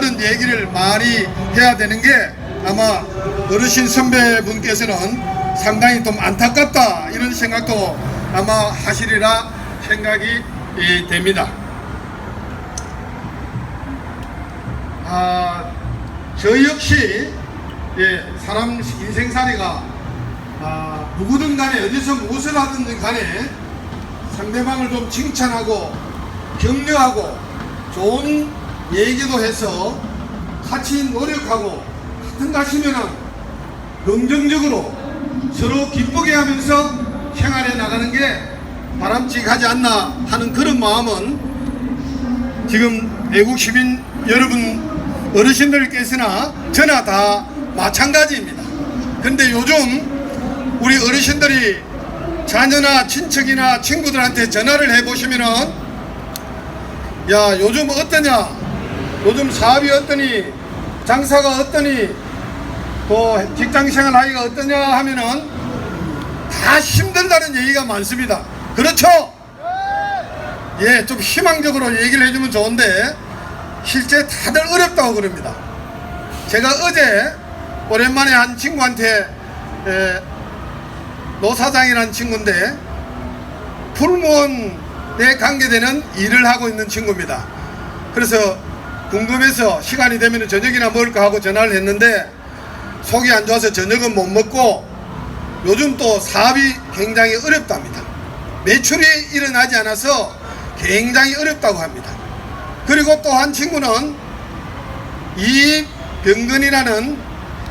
그런 얘기를 많이 해야 되는 게 아마 어르신 선배분께서는 상당히 좀 안타깝다 이런 생각도 아마 하시리라 생각이 됩니다. 저 역시 사람 인생살이가 누구든 간에 어디서 무엇을 하든 간에 상대방을 좀 칭찬하고 격려하고 좋은 얘기도 해서 같이 노력하고 같은 가시면은 긍정적으로 서로 기쁘게 하면서 생활해 나가는 게 바람직하지 않나 하는 그런 마음은 지금 애국 시민 여러분 어르신들께서나 저나 다 마찬가지입니다. 근데 요즘 우리 어르신들이 자녀나 친척이나 친구들한테 전화를 해보시면은 야 요즘 어떠냐, 요즘 사업이 어떠니, 장사가 어떠니, 또 직장생활 하기가 어떠냐 하면은 다 힘들다는 얘기가 많습니다. 그렇죠? 예, 좀 희망적으로 얘기를 해주면 좋은데 실제 다들 어렵다고 그럽니다. 제가 어제 오랜만에 한 친구한테 노사장이라는 친구인데 풀무원에 관계되는 일을 하고 있는 친구입니다. 그래서 궁금해서 시간이 되면 저녁이나 먹을까 하고 전화를 했는데 속이 안 좋아서 저녁은 못 먹고 요즘 또 사업이 굉장히 어렵답니다. 매출이 일어나지 않아서 굉장히 어렵다고 합니다. 그리고 또 한 친구는 이병근이라는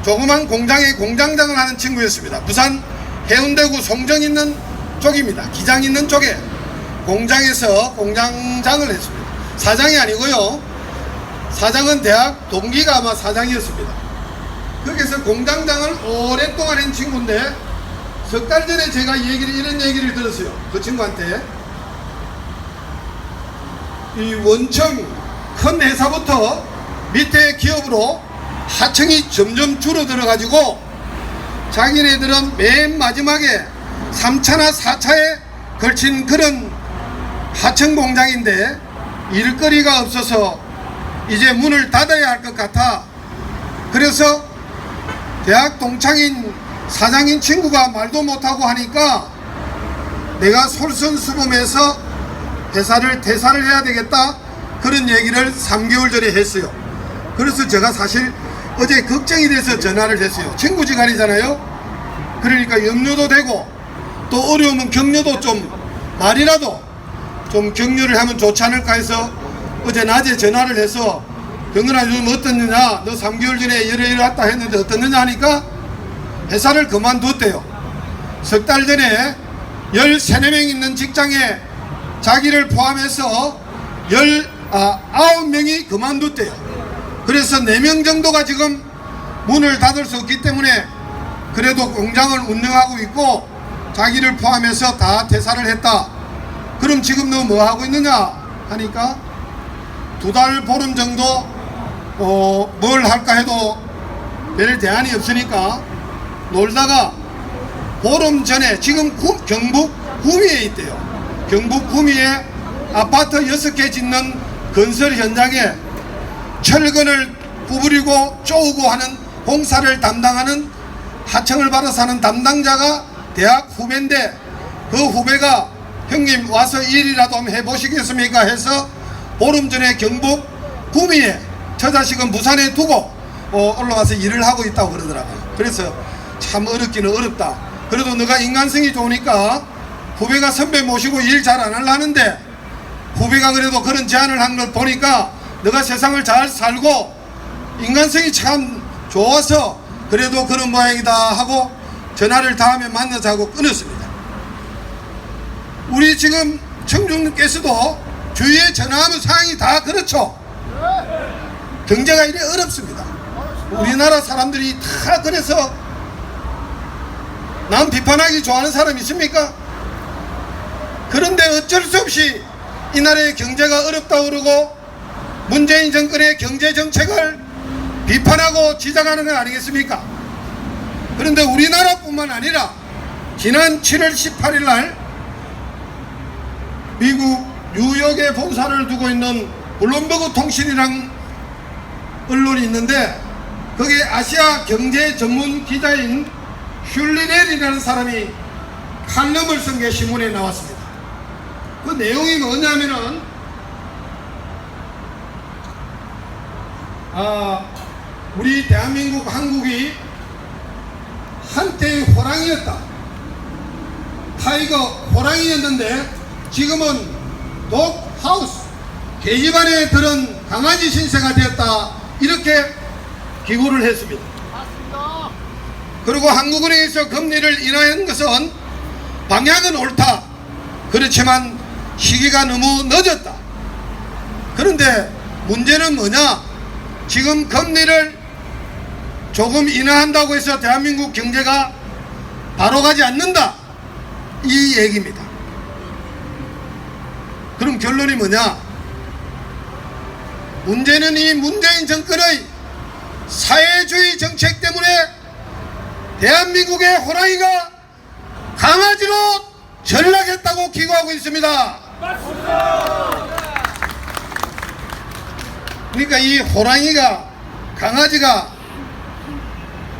조그만 공장의 공장장을 하는 친구였습니다. 부산 해운대구 송정 있는 쪽입니다. 기장 있는 쪽에 공장에서 공장장을 했습니다. 사장이 아니고요. 사장은 대학 동기가 아마 사장이었습니다. 거기서 공장장을 오랫동안 한 친구인데 석 달 전에 제가 이런 얘기를 들었어요. 그 친구한테 이 원청 큰 회사부터 밑에 기업으로 하청이 점점 줄어들어 가지고 자기네들은 맨 마지막에 3차나 4차에 걸친 그런 하청 공장인데 일거리가 없어서 이제 문을 닫아야 할 것 같아. 그래서 대학 동창인 사장인 친구가 말도 못하고 하니까 내가 솔선수범해서 회사를 퇴사를 해야 되겠다 그런 얘기를 3개월 전에 했어요. 그래서 제가 사실 어제 걱정이 돼서 전화를 했어요. 친구지간이잖아요. 그러니까 염려도 되고 또 어려우면 격려도 좀 말이라도 좀 격려를 하면 좋지 않을까 해서 어제 낮에 전화를 해서 병근아 요즘 어떻느냐, 너 3개월 전에 이래 왔다 했는데 어떻느냐 하니까 회사를 그만뒀대요. 석 달 전에 13~14명 있는 직장에 자기를 포함해서 19명이 그만뒀대요. 그래서 4명 정도가 지금 문을 닫을 수 없기 때문에 그래도 공장을 운영하고 있고 자기를 포함해서 다 퇴사를 했다. 그럼 지금 너 뭐 하고 있느냐 하니까 2달 보름 정도 뭘 할까 해도 별 대안이 없으니까 놀다가 보름 전에 지금 경북 구미에 있대요. 경북 구미에 아파트 6개 짓는 건설 현장에 철근을 구부리고 쪼우고 하는 공사를 담당하는 하청을 받아서 하는 담당자가 대학 후배인데 그 후배가 형님 와서 일이라도 한번 해보시겠습니까 해서 보름 전에 경북 구미에 저 자식은 부산에 두고 올라와서 일을 하고 있다고 그러더라고요. 그래서 참 어렵기는 어렵다. 그래도 너가 인간성이 좋으니까 후배가 선배 모시고 일 잘 안 하려는데 후배가 그래도 그런 제안을 한 걸 보니까 너가 세상을 잘 살고 인간성이 참 좋아서 그래도 그런 모양이다 하고 전화를 다음에 만나자고 끊었습니다. 우리 지금 청중께서도 주위에 전화하면 상황이 다 그렇죠. 경제가 이래 어렵습니다. 우리나라 사람들이 다 그래서 남 비판하기 좋아하는 사람 있습니까? 그런데 어쩔 수 없이 이 나라의 경제가 어렵다고 그러고 문재인 정권의 경제 정책을 비판하고 지적하는 건 아니겠습니까? 그런데 우리나라뿐만 아니라 지난 7월 18일 날 미국 뉴욕에 본사를 두고 있는 블룸버그 통신이랑 언론이 있는데 거기에 아시아 경제 전문 기자인 슐리넬이라는 사람이 칼럼을 쓴 게 신문에 나왔습니다. 그 내용이 뭐냐면은 우리 대한민국 한국이 한때의 호랑이였다. 타이거 호랑이였는데 지금은 독하우스 계집안에 들은 강아지 신세가 되었다. 이렇게 기고를 했습니다. 맞습니다. 그리고 한국은행에서 금리를 인하한 것은 방향은 옳다. 그렇지만 시기가 너무 늦었다. 그런데 문제는 뭐냐? 지금 금리를 조금 인하한다고 해서 대한민국 경제가 바로 가지 않는다. 이 얘기입니다. 그럼 결론이 뭐냐? 문제는 이 문재인 정권의 사회주의 정책 때문에 대한민국의 호랑이가 강아지로 전락했다고 기고하고 있습니다. 그러니까 이 호랑이가 강아지가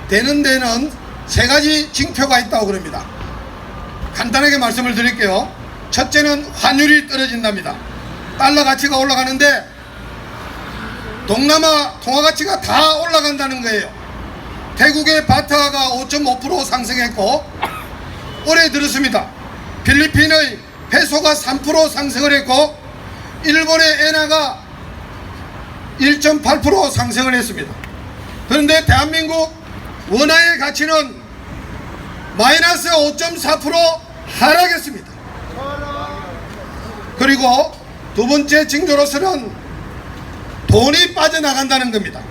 되는 데는 세 가지 징표가 있다고 그럽니다. 간단하게 말씀을 드릴게요. 첫째는 환율이 떨어진답니다. 달러 가치가 올라가는데 동남아 통화 가치가 다 올라간다는 거예요. 태국의 바트가 5.5% 상승했고 올해 들었습니다. 필리핀의 페소가 3% 상승을 했고 일본의 엔화가 1.8% 상승을 했습니다. 그런데 대한민국 원화의 가치는 마이너스 5.4% 하락했습니다. 그리고 두 번째 징조로서는 돈이 빠져나간다는 겁니다.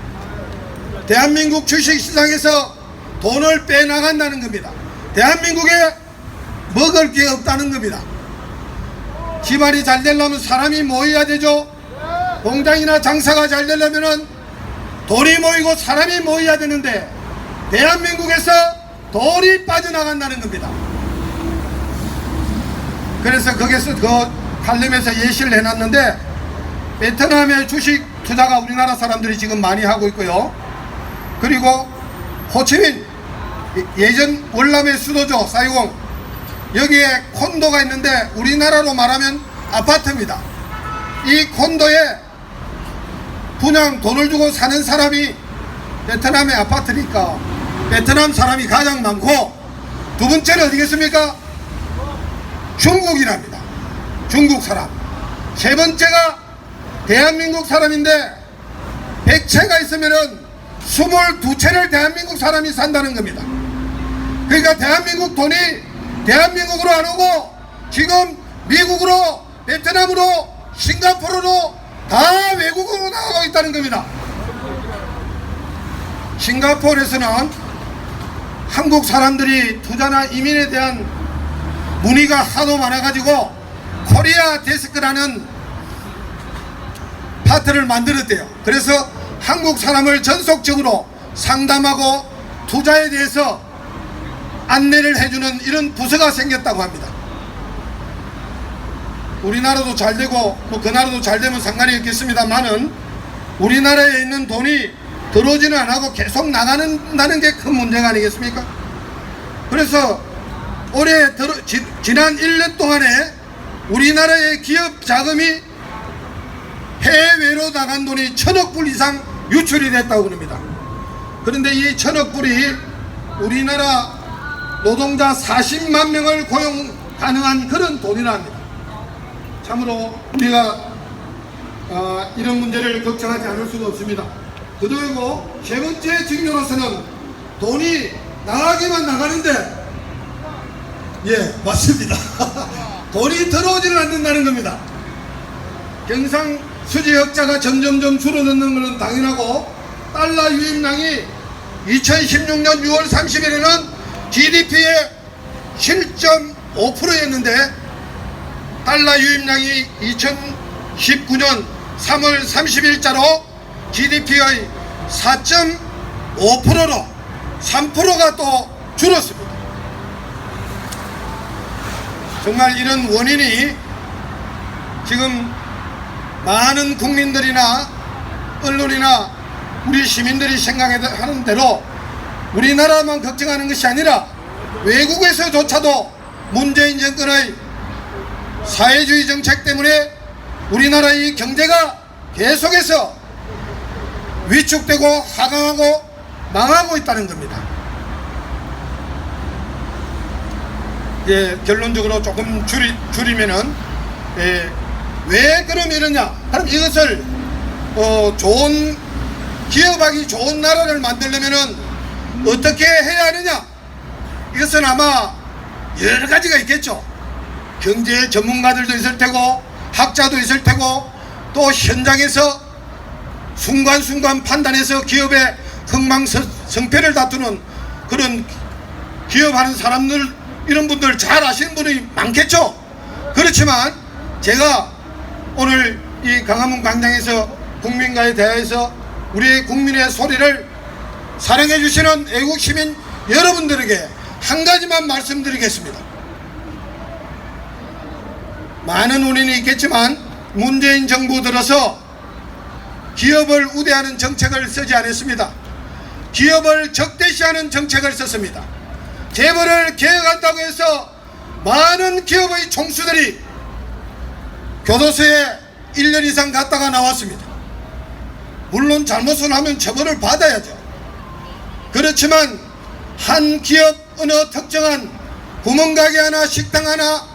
대한민국 주식시장에서 돈을 빼나간다는 겁니다. 대한민국에 먹을 게 없다는 겁니다. 집안이 잘 되려면 사람이 모여야 되죠. 공장이나 장사가 잘 되려면 돈이 모이고 사람이 모여야 되는데 대한민국에서 돈이 빠져나간다는 겁니다. 그래서 거기서 그 칼럼에서 예시를 해놨는데 베트남의 주식 투자가 우리나라 사람들이 지금 많이 하고 있고요. 그리고 호치민 예전 월남의 수도죠. 사이공 여기에 콘도가 있는데 우리나라로 말하면 아파트입니다. 이 콘도에 분양 돈을 주고 사는 사람이 베트남의 아파트니까 베트남 사람이 가장 많고 두 번째는 어디겠습니까? 중국이랍니다. 중국 사람. 세 번째가 대한민국 사람인데 100채가 있으면은 22채를 대한민국 사람이 산다는 겁니다. 그러니까 대한민국 돈이 대한민국으로 안 오고 지금 미국으로 베트남으로 싱가포르로 다 외국으로 나가고 있다는 겁니다. 싱가포르에서는 한국 사람들이 투자나 이민에 대한 문의가 하도 많아가지고 코리아 데스크라는 파트를 만들었대요. 그래서 한국 사람을 전속적으로 상담하고 투자에 대해서 안내를 해주는 이런 부서가 생겼다고 합니다. 우리나라도 잘 되고 뭐 그 나라도 잘 되면 상관이 없겠습니다만은 우리나라에 있는 돈이 들어오지는 안 하고 계속 나가는다는 게 큰 문제가 아니겠습니까? 그래서 올해 지난 1년 동안에 우리나라의 기업 자금이 해외로 나간 돈이 1000억 불 이상 유출이 됐다고 그럽니다. 그런데 이 1000억 불이 우리나라 노동자 40만 명을 고용 가능한 그런 돈이라 합니다. 참으로 우리가 이런 문제를 걱정하지 않을 수가 없습니다. 그리고 세 번째 징조로서는 돈이 나가기만 나가는데 예 맞습니다. 돈이 들어오지는 않는다는 겁니다. 경상 수지 흑자가 점점점 줄어드는 것은 당연하고 달러 유입량이 2016년 6월 30일에는 GDP의 7.5%였는데 달러 유입량이 2019년 3월 30일자로 GDP의 4.5%로 3%가 또 줄었습니다. 정말 이런 원인이 지금 많은 국민들이나 언론이나 우리 시민들이 생각하는 대로 우리나라만 걱정하는 것이 아니라 외국에서조차도 문재인 정권의 사회주의 정책 때문에 우리나라의 경제가 계속해서 위축되고 하강하고 망하고 있다는 겁니다. 예, 결론적으로 조금 줄이면은 왜 그럼 이러냐? 그럼 이것을 좋은 기업하기 좋은 나라를 만들려면은 어떻게 해야 하느냐? 이것은 아마 여러 가지가 있겠죠. 경제 전문가들도 있을 테고 학자도 있을 테고 또 현장에서 순간순간 판단해서 기업의 흥망성패를 다투는 그런 기업하는 사람들, 이런 분들 잘 아시는 분이 많겠죠. 그렇지만 제가 오늘 이 광화문 광장에서 국민과의 대화에서 우리 국민의 소리를 사랑해 주시는 애국 시민 여러분들에게 한 가지만 말씀드리겠습니다. 많은 원인이 있겠지만 문재인 정부 들어서 기업을 우대하는 정책을 쓰지 않았습니다. 기업을 적대시하는 정책을 썼습니다. 재벌을 개혁한다고 해서 많은 기업의 총수들이 교도소에 1년 이상 갔다가 나왔습니다. 물론 잘못을 하면 처벌을 받아야죠. 그렇지만 한 기업 어느 특정한 구멍가게 하나, 식당 하나,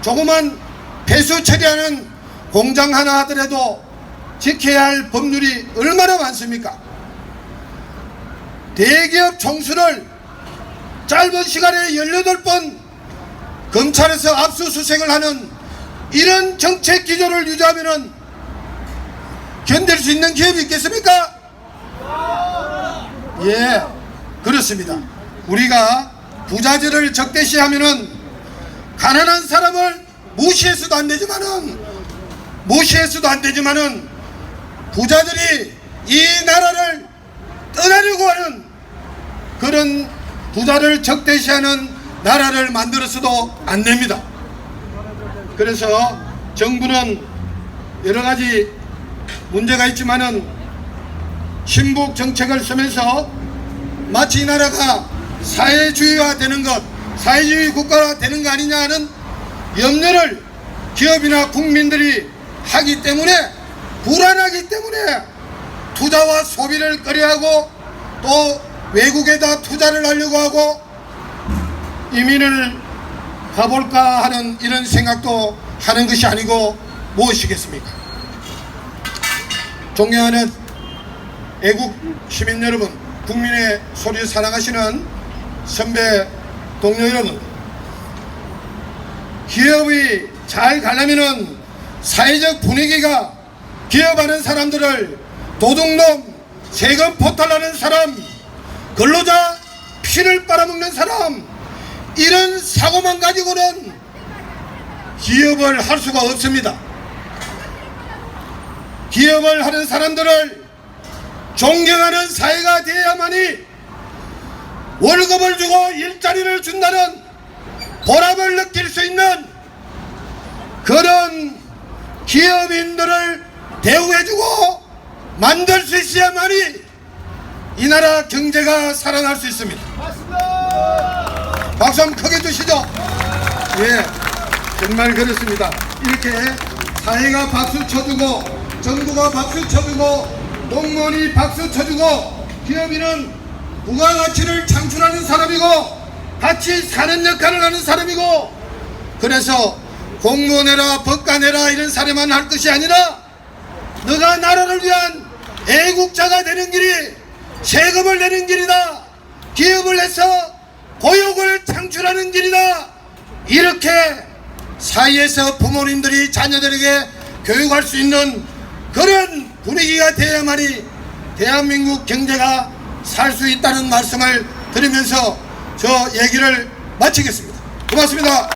조그만 폐수 처리하는 공장 하나 하더라도 지켜야 할 법률이 얼마나 많습니까? 대기업 총수를 짧은 시간에 18번 검찰에서 압수수색을 하는 이런 정책 기조를 유지하면 견딜 수 있는 기업이 있겠습니까? 예, 그렇습니다. 우리가 부자들을 적대시하면은 가난한 사람을 무시해서도 안 되지만은 부자들이 이 나라를 떠나려고 하는 그런 부자를 적대시하는 나라를 만들어서도 안 됩니다. 그래서 정부는 여러 가지 문제가 있지만은 신북 정책을 쓰면서 마치 이 나라가 사회주의화 되는 것, 사회주의 국가가 되는 거 아니냐 하는 염려를 기업이나 국민들이 하기 때문에, 불안하기 때문에 투자와 소비를 꺼려하고 또 외국에다 투자를 하려고 하고 이민을 가볼까 하는 이런 생각도 하는 것이 아니고 무엇이겠습니까? 존경하는 애국 시민 여러분, 국민의 소리를 사랑하시는 선배 동료 여러분, 기업이 잘 가려면은 사회적 분위기가 기업하는 사람들을 도둑놈, 세금 포탈하는 사람, 근로자 피를 빨아먹는 사람, 이런 사고만 가지고는 기업을 할 수가 없습니다. 기업을 하는 사람들을 존경하는 사회가 되어야만이 월급을 주고 일자리를 준다는 보람을 느낄 수 있는 그런 기업인들을 대우해주고 만들 수 있어야만이 이 나라 경제가 살아날 수 있습니다. 맞습니다. 박수 한번 크게 주시죠. 예, 정말 그렇습니다. 이렇게 사회가 박수 쳐주고 정부가 박수 쳐주고 공무원이 박수 쳐주고 기업인은 부가가치를 창출하는 사람이고 같이 사는 역할을 하는 사람이고, 그래서 공무원 해라 법관 해라 이런 사례만 할 것이 아니라 너가 나라를 위한 애국자가 되는 길이 세금을 내는 길이다, 기업을 해서 고용을 창출하는 길이다, 이렇게 사이에서 부모님들이 자녀들에게 교육할 수 있는 그런 분위기가 되어야만이 대한민국 경제가 살 수 있다는 말씀을 드리면서 저 얘기를 마치겠습니다. 고맙습니다.